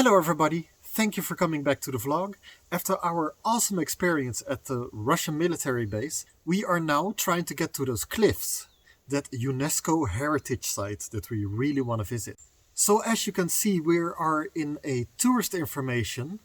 Hello everybody, thank you for coming back to the vlog. After our awesome experience at the Russian military base, we are now trying to get to those cliffs, that UNESCO heritage site that we really want to visit. So as you can see, we are in a tourist information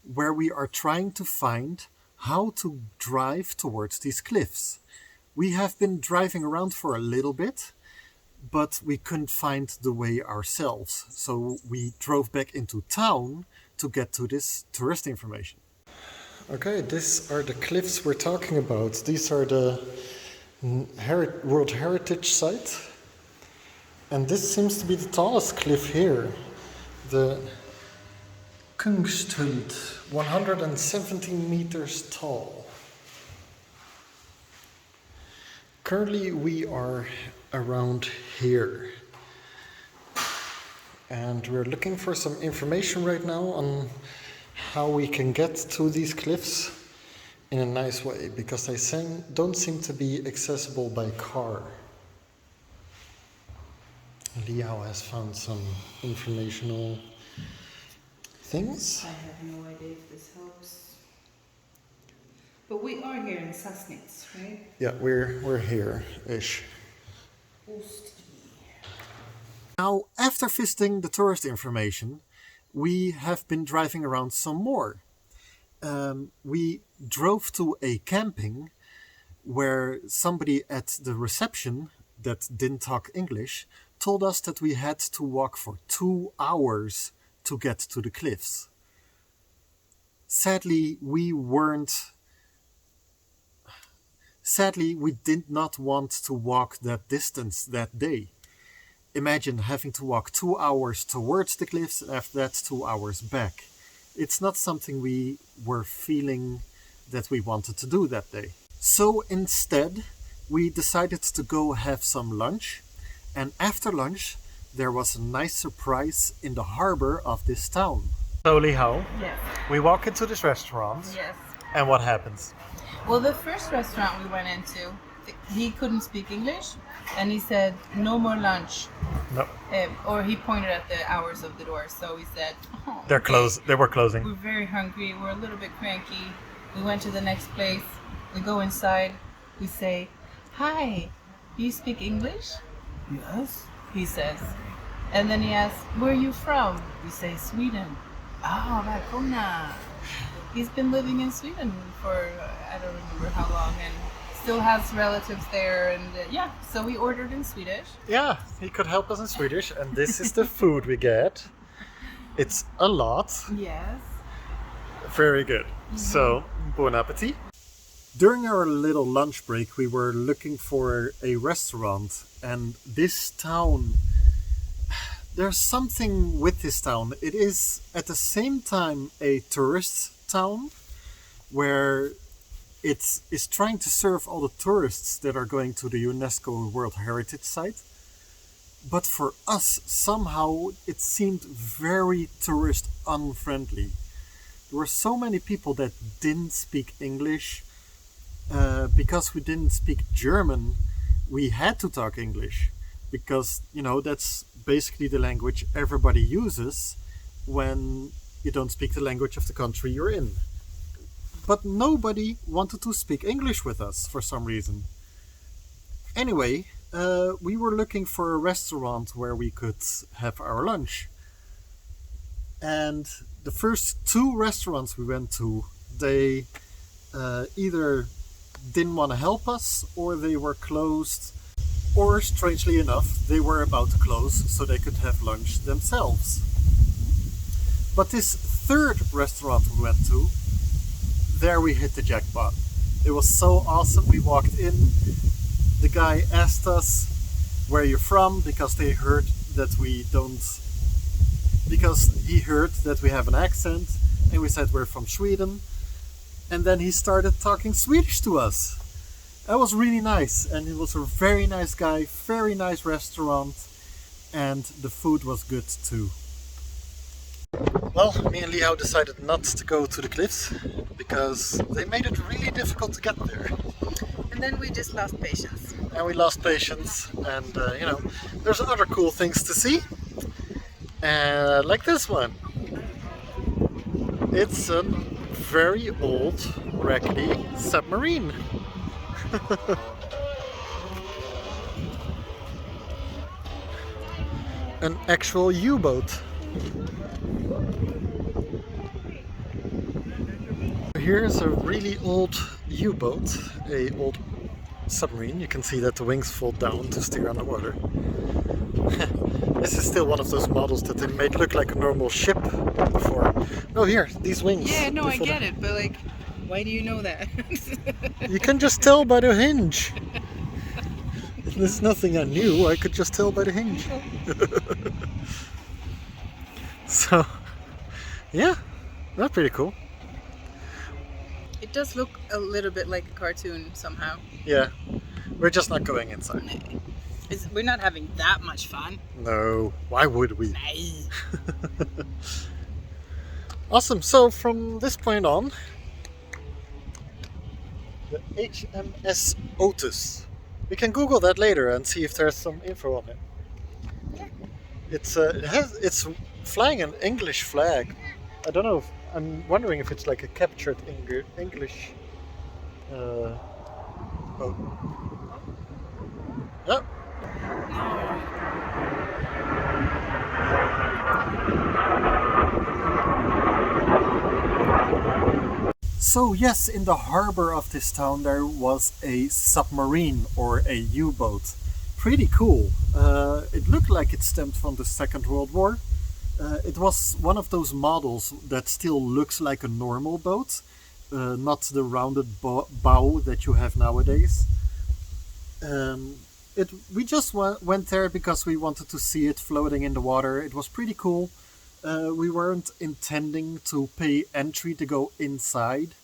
where we are trying to find how to drive towards these cliffs. We have been driving around for a little bit, but we couldn't find the way ourselves. So we drove back into town to get to this tourist information. Okay, these are the cliffs we're talking about. These are the World Heritage Site. And this seems to be the tallest cliff here. The Kunsthult, 117 meters tall. Currently we are around here. And we're looking for some information right now on how we can get to these cliffs in a nice way, because they don't seem to be accessible by car. Liao has found some informational things. I have no idea if this helps. But we are here in Sassnitz, right? Yeah, we're here-ish. Now, after visiting the tourist information, we have been driving around some more. We drove to a camping where somebody at the reception that didn't talk English told us that we had to walk for 2 hours to get to the cliffs. Sadly, we did not want to walk that distance that day. Imagine having to walk 2 hours towards the cliffs and after that 2 hours back. It's not something we were feeling that we wanted to do that day. So instead, we decided to go have some lunch. And after lunch, there was a nice surprise in the harbor of this town. So Lihao, Yes. we walk into this restaurant. Yes. And what happens? Well, the first restaurant we went into, he couldn't speak English, and he said, no more lunch. No. Or he pointed at the hours of the door, so we said, oh, They're closed. They were closing. we're very hungry, we're a little bit cranky. We went to the next place, we go inside, we say, hi, do you speak English? Yes, he says. And then he asks, where are you from? We say, Sweden. Ah, välkomna. He's been living in Sweden for, I don't remember how long, and still has relatives there, and yeah, so we ordered in Swedish. Yeah, he could help us in Swedish, and this is the food we get. It's a lot. Yes. Very good. So, bon appetit. During our little lunch break, we were looking for a restaurant, and this town, there's something with this town. It is at the same time a tourist town where it's trying to serve all the tourists that are going to the UNESCO World Heritage Site. But for us, somehow it seemed very tourist unfriendly. There were so many people that didn't speak English. Because we didn't speak German, we had to talk English. Because, you know, that's basically the language everybody uses when you don't speak the language of the country you're in. But nobody wanted to speak English with us for some reason. Anyway, we were looking for a restaurant where we could have our lunch. And the first 2 restaurants we went to, they either didn't want to help us, or they were closed, or strangely enough, they were about to close so they could have lunch themselves. But this 3rd restaurant we went to, there we hit the jackpot. It was so awesome. We walked in, the guy asked us, where you're from, because he heard that we have an accent, and we said we're from Sweden. And then he started talking Swedish to us. That was really nice, and he was a very nice guy, very nice restaurant, and the food was good too. Well, me and Liao decided not to go to the cliffs because they made it really difficult to get there. And then we just lost patience. And we lost patience, and you know, there's other cool things to see, like this one. It's a very old, raggedy submarine. An actual U-boat. Here's a really old U-boat, a old submarine. You can see that the wings fold down to steer underwater. This is still one of those models that they made look like a normal ship before. No, here, these wings. Yeah, no, I get it, but like, why do you know that? You can just tell by the hinge. There's nothing I knew, I could just tell by the hinge. So, yeah, that's pretty cool. It does look a little bit like a cartoon somehow. Yeah, we're just not going inside. We're not having that much fun. No, why would we? Nice. Awesome, so from this point on, the HMS Otis. We can Google that later and see if there's some info on it. Yeah. It's flying an English flag. I don't know. I'm wondering if it's like a captured English boat. Yep. So yes, in the harbor of this town there was a submarine or a U-boat. Pretty cool. It looked like it stemmed from the Second World War. It was one of those models that still looks like a normal boat, not the rounded bow that you have nowadays. We just went there because we wanted to see it floating in the water. It was pretty cool. We weren't intending to pay entry to go inside.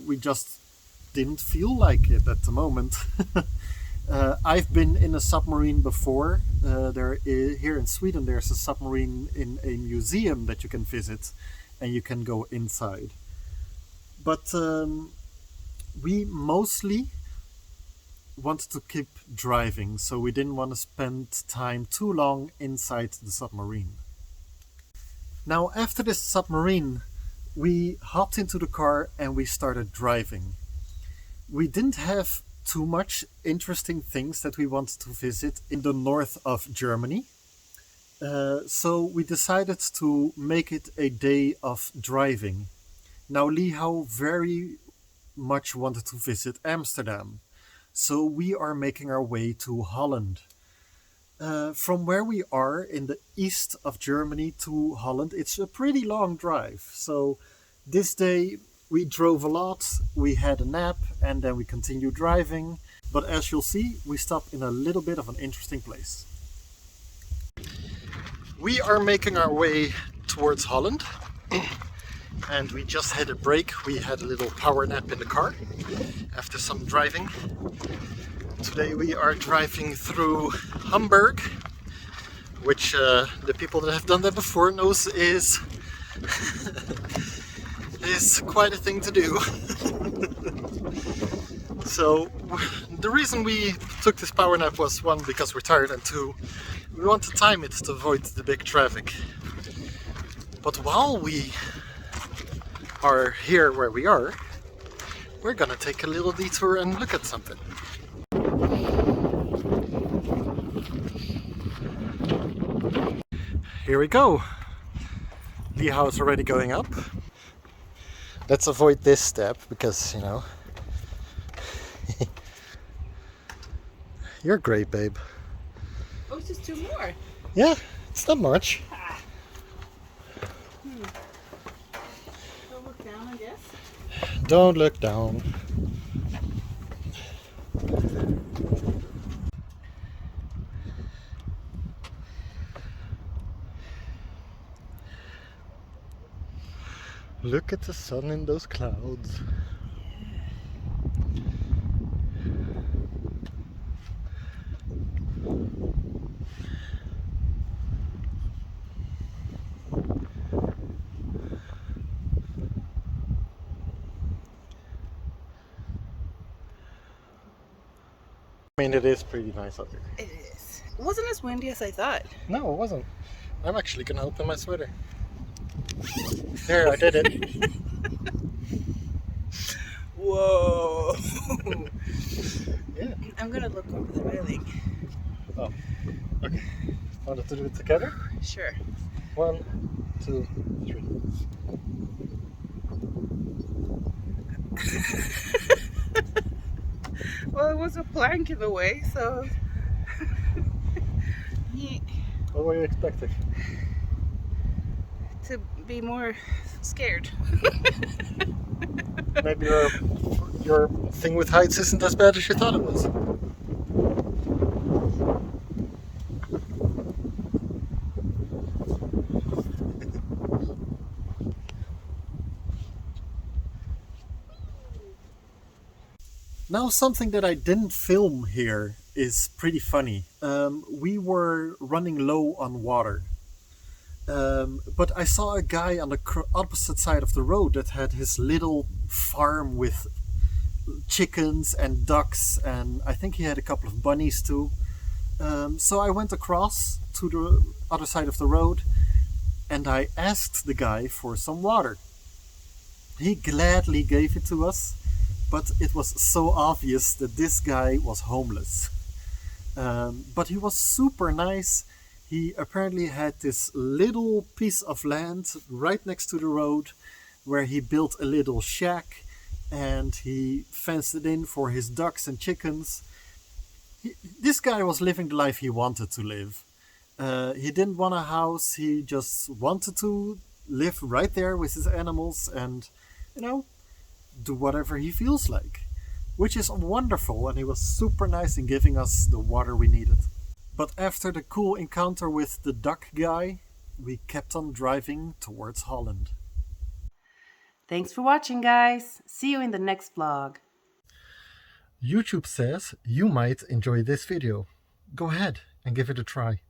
We just didn't feel like it at the moment. I've been in a submarine before. Here in Sweden there's a submarine in a museum that you can visit and you can go inside. But we mostly wanted to keep driving, so we didn't want to spend time too long inside the submarine. Now after this submarine we hopped into the car and we started driving. We didn't have too much interesting things that we wanted to visit in the north of Germany. So we decided to make it a day of driving. Now Lihau very much wanted to visit Amsterdam. So we are making our way to Holland. From where we are in the east of Germany to Holland, it's a pretty long drive. So this day we drove a lot, we had a nap, and then we continued driving. But as you'll see, we stopped in a little bit of an interesting place. We are making our way towards Holland. And we just had a break. We had a little power nap in the car after some driving. Today we are driving through Hamburg, which the people that have done that before knows is quite a thing to do. So the reason we took this power nap was, one, because we're tired, and two, we want to time it to avoid the big traffic. But while we are here where we are, we're gonna take a little detour and look at something. Here we go. Lihau is already going up. Let's avoid this step because, you know, you're great, babe. Oh, it's just two more. Yeah, it's not much. Don't look down, I guess. Don't look down. Look at the sun in those clouds. I mean, it is pretty nice up here. It is. It wasn't as windy as I thought. No, it wasn't. I'm actually gonna open my sweater. There, I did it. Whoa. Yeah. I'm gonna look over the railing. Oh, okay. Want to do it together? Sure. 1, 2, 3. Well, it was a plank in the way, so. What were you expecting? To be more scared. Maybe your thing with heights isn't as bad as you thought it was. Now, something that I didn't film here is pretty funny. We were running low on water. But I saw a guy on the opposite side of the road that had his little farm with chickens and ducks, and I think he had a couple of bunnies too. So I went across to the other side of the road and I asked the guy for some water. He gladly gave it to us, but it was so obvious that this guy was homeless. But he was super nice. He apparently had this little piece of land right next to the road where he built a little shack and he fenced it in for his ducks and chickens. This guy was living the life he wanted to live. He didn't want a house, he just wanted to live right there with his animals and, do whatever he feels like. Which is wonderful, and he was super nice in giving us the water we needed. But after the cool encounter with the duck guy, we kept on driving towards Holland. Thanks for watching, guys. See you in the next vlog. YouTube says you might enjoy this video. Go ahead and give it a try.